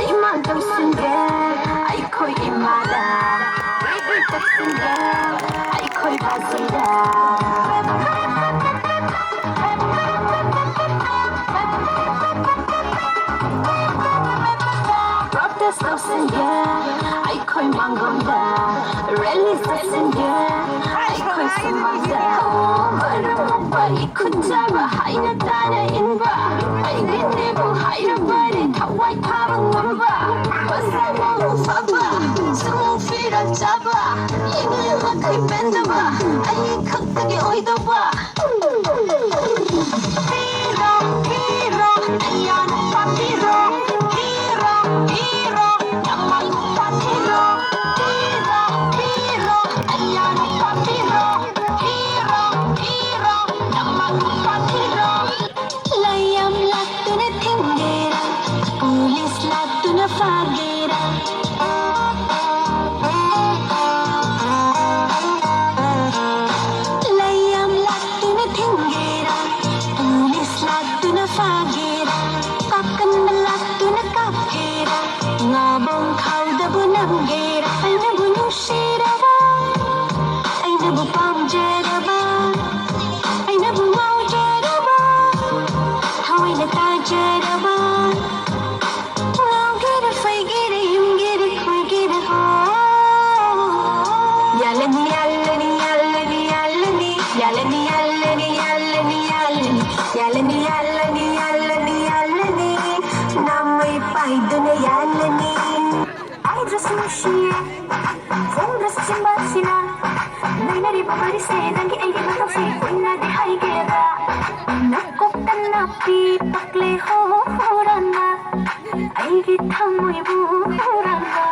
이만큼 쓴게 아이코 이마다 딱 쓴게 아이코 바지다 프로테스트 쓴게 아이코 망건다 랠리스 쓴게 아이코 숨만다 이코 잡아 하이나 따라 인바 아이게 내부 하이나 버리 타와이 타방 물어봐 버스모 봐봐 스모피를 잡아 입을 막히 밴드봐 아이 컵떡이 어이도 봐 히로 아이야 누파 히로 야마 누파 히로 아이야 누파 히로 야마 누파 히로 layam latuna thingera police latuna fagera layam latuna thingera police latuna fagera kakan latuna kapgera ngabong khawda bunamgera aina bunu shiraba aina bu pamjeraba aina bu maujeraba hawina tajeraba ngawgera faigera himgera khoigera ho yalani yalani yalani yalani yalani yalani yalani yalani yalani yalani yalani yalani namai paiduna yalani I just wish you phone just chimbachina nainari babari se dangi ai na to se inna dihai gera nakok tanna pi pakle ho rana ai gi thamui bu rana